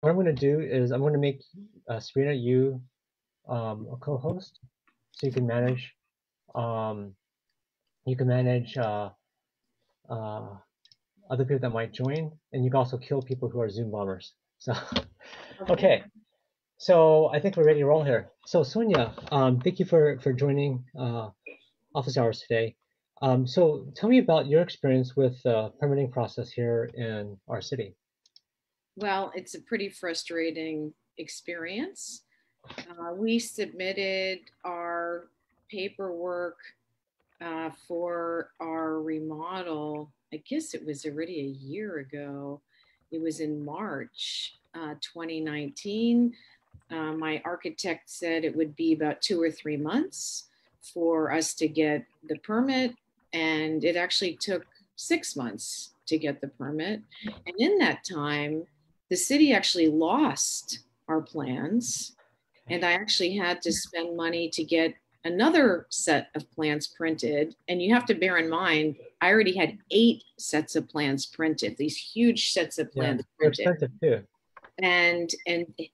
what I'm going to do is I'm going to make Sabrina, you a co-host, so um, you can manage uh, other people that might join, and you can also kill people who are Zoom bombers. So, Okay. okay, so I think we're ready to roll here. So Sonia, thank you for joining office hours today. So tell me about your experience with the permitting process here in our city. Well, it's a pretty frustrating experience. We submitted our paperwork for our remodel. I guess it was already a year ago. It was in March 2019. My architect said it would be about 2 or 3 months for us to get the permit, and it actually took 6 months to get the permit. And in that time, the city actually lost our plans, and I actually had to spend money to get another set of plans printed. And you have to bear in mind, I already had 8 sets of plans printed, these huge sets of Yeah, plans they're printed, expensive too. and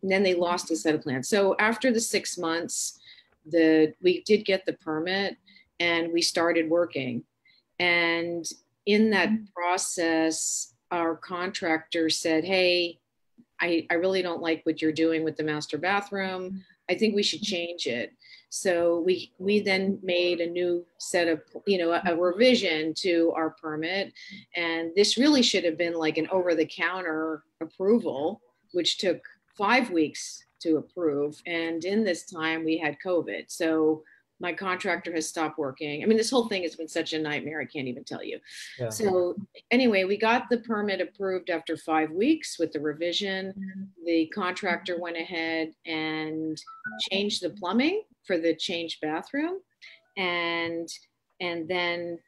then they lost a set of plans. So after the 6 months, we did get the permit and we started working. And in that process, our contractor said, "Hey, I really don't like what you're doing with the master bathroom. I think we should change it." So we then made a new set of, a revision to our permit. And this really should have been like an over the counter approval, which took 5 weeks to approve. And in this time we had COVID. So my contractor has stopped working. I mean, this whole thing has been such a nightmare. I can't even tell you. Yeah. So anyway, we got the permit approved after 5 weeks with the revision. The contractor went ahead and changed the plumbing for the changed bathroom, and then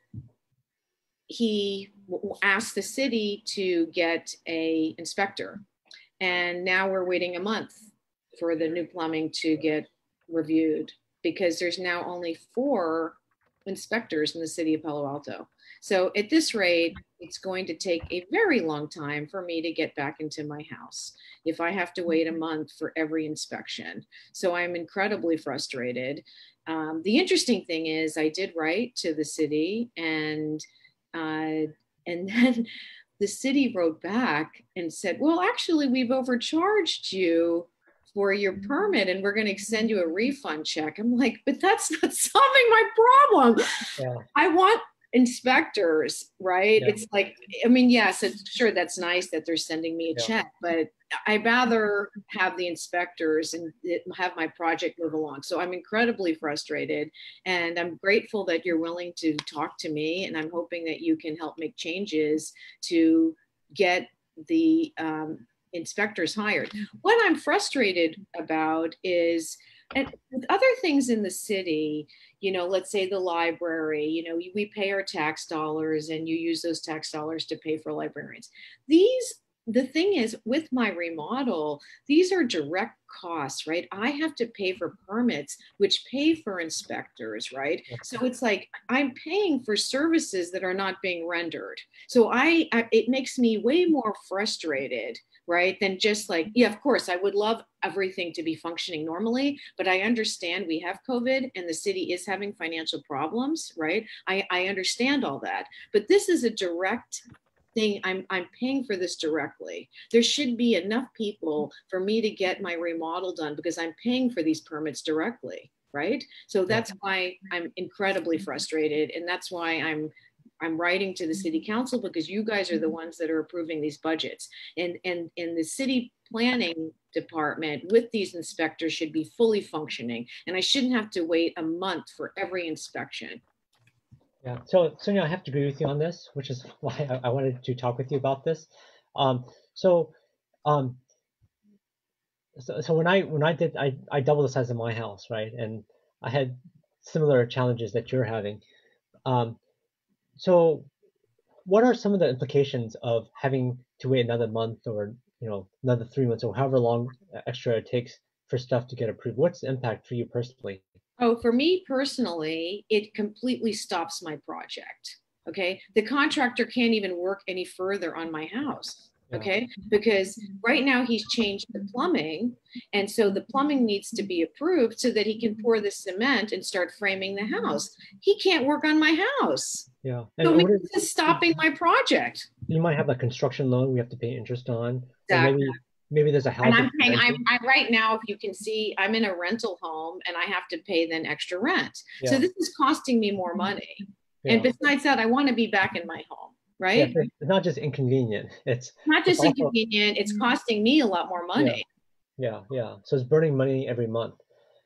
he asked the city to get a inspector, and now we're waiting a month for the new plumbing to get reviewed because there's now only 4 inspectors in the city of Palo Alto. So at this rate, it's going to take a very long time for me to get back into my house if I have to wait a month for every inspection. So I'm incredibly frustrated. The interesting thing is, I did write to the city, uh, and then the city wrote back and said, "Well, actually, we've overcharged you for your permit and we're going to send you a refund check." I'm like, "But that's not solving my problem. Yeah. I want inspectors, right?" Yeah. It's like, I mean, yes, it's sure that's nice that they're sending me a Yeah. check, but I'd rather have the inspectors and have my project move along. So I'm incredibly frustrated, and I'm grateful that you're willing to talk to me, and I'm hoping that you can help make changes to get the inspectors hired. What I'm frustrated about is, and with other things in the city, let's say the library, we pay our tax dollars and you use those tax dollars to pay for librarians. The thing is, with my remodel, these are direct costs, right? I have to pay for permits, which pay for inspectors, right? So it's like I'm paying for services that are not being rendered. So it makes me way more frustrated, right? Than just like, yeah, of course, I would love everything to be functioning normally, but I understand we have COVID and the city is having financial problems, right? I understand all that, but this is a direct thing. I'm paying for this directly. There should be enough people for me to get my remodel done because I'm paying for these permits directly, right? So Yeah. that's why I'm incredibly frustrated, and that's why I'm writing to the city council, because you guys are the ones that are approving these budgets, and the city planning department with these inspectors should be fully functioning, and I shouldn't have to wait a month for every inspection. Yeah. So Sonia, I have to agree with you on this, which is why I wanted to talk with you about this. Um, so, um, so when I doubled the size of my house, right, and I had similar challenges that you're having. Um, so what are some of the implications of having to wait another month or another 3 months or however long extra it takes for stuff to get approved? What's the impact for you personally? Oh, for me personally, it completely stops my project. Okay. The contractor can't even work any further on my house. Yeah. Okay, because right now he's changed the plumbing, and so the plumbing needs to be approved so that he can pour the cement and start framing the house. He can't work on my house, Yeah. so And maybe what if this is stopping my project. you might have a construction loan we have to pay interest on, or Exactly. maybe there's a And house I'm that's paying, rented. I'm right now, if you can see, I'm in a rental home and I have to pay then extra rent. So Yeah. this is costing me more money. And Yeah. besides that, I want to be back in my home, Yeah. right? So it's not just inconvenient. Not It's just also inconvenient, it's costing me a lot more yeah. money. Yeah. Yeah. So it's burning money every month.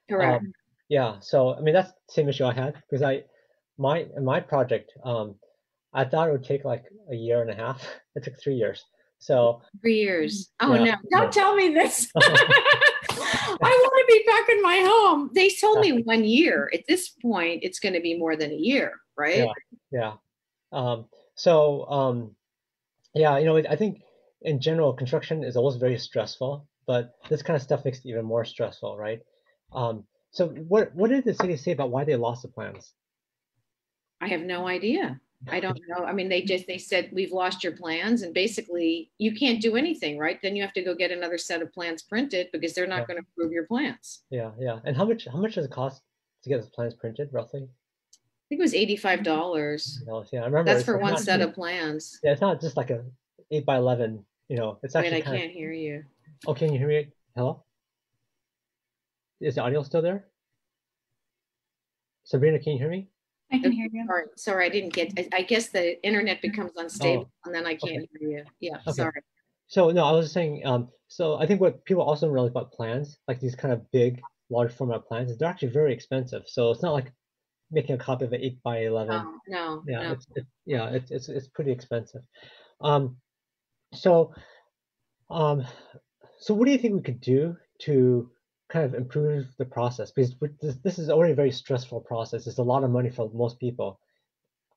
Correct. Um, yeah. So I mean that's the same issue I had because my project I thought it would take like a year and a half. It took 3 years. So 3 years. Oh yeah. no, don't Yeah. tell me this. I want to be back in my home. They told me 1 year. At this point, it's going to be more than a year, right? Yeah. Yeah. Um, so yeah, I think in general construction is always very stressful, but this kind of stuff makes it even more stressful, right? So what did the city say about why they lost the plans? I have no idea. I don't know. I mean, they said we've lost your plans, and basically you can't do anything, right? Then you have to go get another set of plans printed because they're Yeah, not going to approve your plans. yeah, yeah. And how much does it cost to get the plans printed, roughly? I think it was $85. Yeah, I remember That's it's for like one not set of plans. yeah, it's not just like a 8 by 11, it's Wait, actually I kind of can't hear you. oh, can you hear me? Hello? Is the audio still there? Sabrina, can you hear me? I can Okay, hear you. sorry, I didn't get. I guess the internet becomes unstable, Oh, and then I okay, can't hear you. Yeah, okay. sorry. So no, I was just saying, so I think what people also realize about plans, like these kind of big, large format plans, is they're actually very expensive. So it's not like making a copy of an 8 by 11. No, no, Yeah, no. it's pretty expensive. Um, so um, so what do you think we could do to kind of improve the process? Because this is already a very stressful process. It's a lot of money for most people.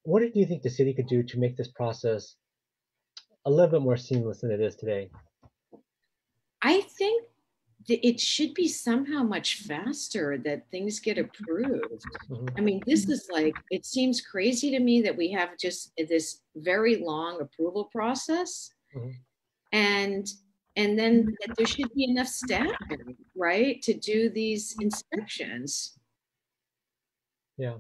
What do you think the city could do to make this process a little bit more seamless than it is today? I think it should be somehow much faster that things get approved. Hmm. I mean, this is like, it seems crazy to me that we have just this very long approval process, Hmm. and then that there should be enough staffing, right, to do these inspections. Yeah.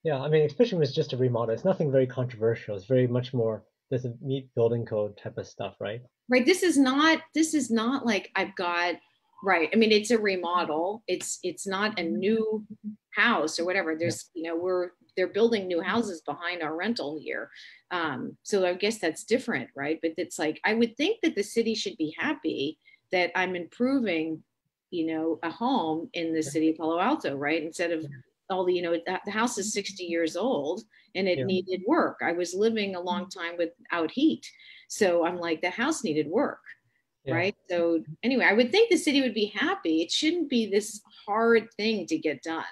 Yeah, I mean, especially when it's just a remodel, it's nothing very controversial. It's very much more does it meet building code type of stuff, right? Right, this is not like I've got, right, I mean, it's a remodel, it's not a new house or whatever. Yeah, There's, they're building new houses behind our rental here. So I guess that's different, right? But it's like, I would think that the city should be happy that I'm improving, a home in the yeah, city of Palo Alto, right? Instead of all the house is 60 years old and it yeah, needed work. I was living a long time without heat. So I'm like, the house needed work, yeah, right? So anyway, I would think the city would be happy. It shouldn't be this hard thing to get done.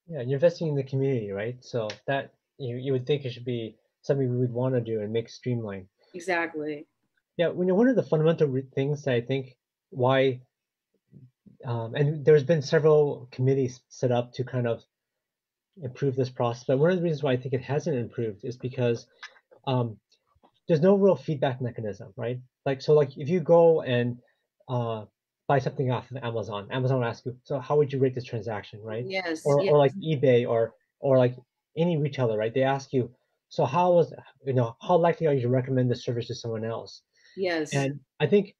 yeah. You're investing in the community, right? So that you would think it should be something we would want to do and make streamlined. Exactly. Yeah, one of the fundamental things that I think why and there's been several committees set up to kind of improve this process, but one of the reasons why I think it hasn't improved is because um, there's no real feedback mechanism, right? Like if you go and uh, buy something off of Amazon, Amazon will ask you, so how would you rate this transaction, right? Yes. Or Yes. or like eBay or like any retailer, right? They ask you, so how likely are you to recommend this service to someone else? Yes. And I think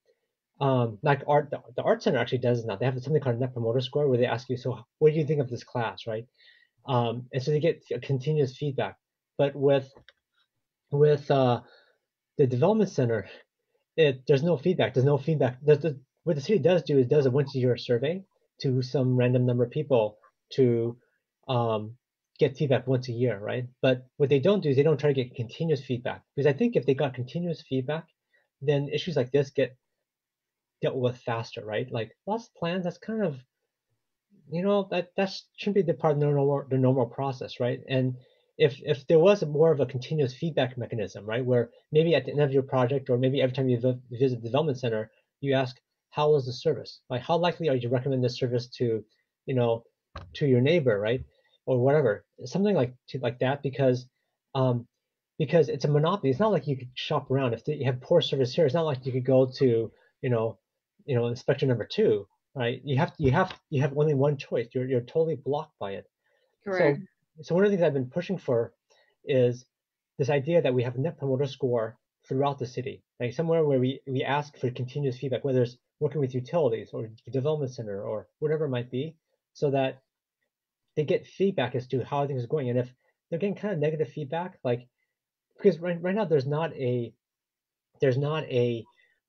like the art center actually does now. They have something called Net Promoter Score where they ask you, so what do you think of this class, right? And so they get continuous feedback. But with the development center, there's no feedback. There's no feedback. What the city does do is does a once a year survey to some random number of people to um, get feedback once a year, right? But what they don't do is they don't try to get continuous feedback because I think if they got continuous feedback, then issues like this get dealt with faster, right? Like lost plans, that's kind of that should be the part of the normal process, right? And if there was more of a continuous feedback mechanism, right, where maybe at the end of your project or maybe every time you visit the development center, you ask, how was the service? Like, how likely are you to recommend this service you know, to your neighbor, right, or whatever, something like that, because um, because it's a monopoly. It's not like you could shop around. If you have poor service here, it's not like you could go to, you know, inspection number two, right? You have only one choice. You're totally blocked by it. Correct. So so one of the things I've been pushing for is this idea that we have a net promoter score throughout the city, like somewhere where we ask for continuous feedback, whether it's working with utilities or the development center or whatever it might be, so that they get feedback as to how things are going. And if they're getting kind of negative feedback, like because right now there's not a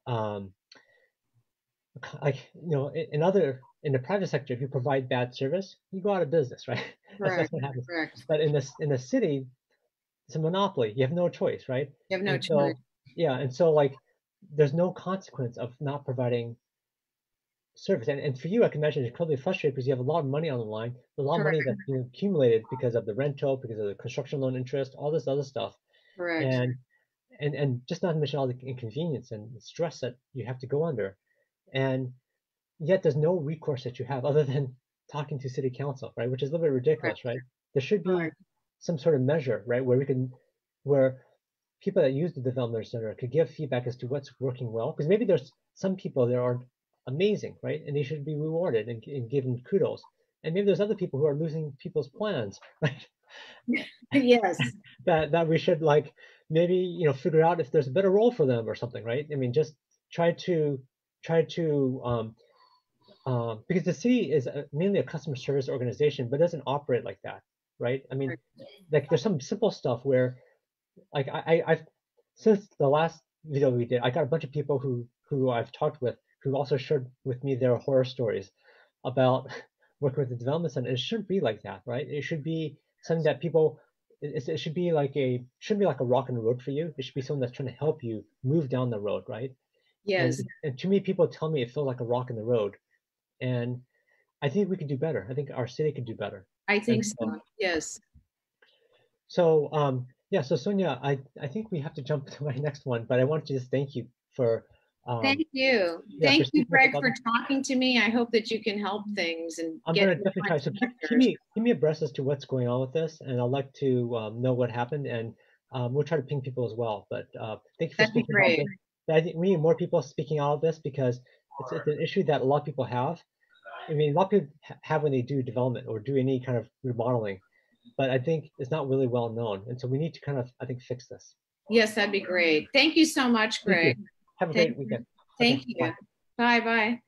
um, like in the private sector, if you provide bad service, you go out of business, right? That's Correct. what happens. Correct. But in the city, it's a monopoly. You have no choice, right? You have no And choice. so yeah, and so like there's no consequence of not providing service. And for you, I can imagine it's incredibly frustrating because you have a lot of money on the line, a lot of money Correct. that's being accumulated because of the rental, because of the construction loan interest, all this other stuff, Correct. and and just not to mention all the inconvenience and the stress that you have to go under. And yet there's no recourse that you have other than talking to city council, right? Which is a little bit Correct. ridiculous, right? There should be Correct. some sort of measure, right, where people that use the development center could give feedback as to what's working well. Because maybe there's some people that are amazing, right? And they should be rewarded and given kudos. And maybe there's other people who are losing people's plans, right? Yes. That we should like maybe figure out if there's a better role for them or something, right? I mean, just try to try to because the city is mainly a customer service organization, but doesn't operate like that, right? I mean, like there's some simple stuff where like I've since the last video we did, I got a bunch of people who I've talked with who also shared with me their horror stories about working with the development center. It shouldn't be like that, right? It should be something that people. It should be like a rock in the road for you. It should be someone that's trying to help you move down the road, right? Yes. And too many people tell me it feels like a rock in the road, and I think we could do better. I think our city could do better. I And think so, so. Yes. yeah, so Sonia, I think we have to jump to my next one, but I want to just thank you for um, Thank you. yeah, for Thank you, speaking up Greg, about for this. talking to me. I hope that you can help things and I'm get gonna definitely more try. So keep inspectors. me keep me abreast as to what's going on with this, and I'd like to know what happened, and we'll try to ping people as well. But thank you for That'd be speaking about great. this. But I think we need more people speaking out of this because it's an issue that a lot of people have. I mean, a lot of people have when they do development or do any kind of remodeling, but I think it's not really well known, and so we need to kind of I think fix this. Yes, that'd be great. Thank you so much, Thank you. Greg. Have a Thank great you. weekend. Okay, Thank bye. you. Bye bye.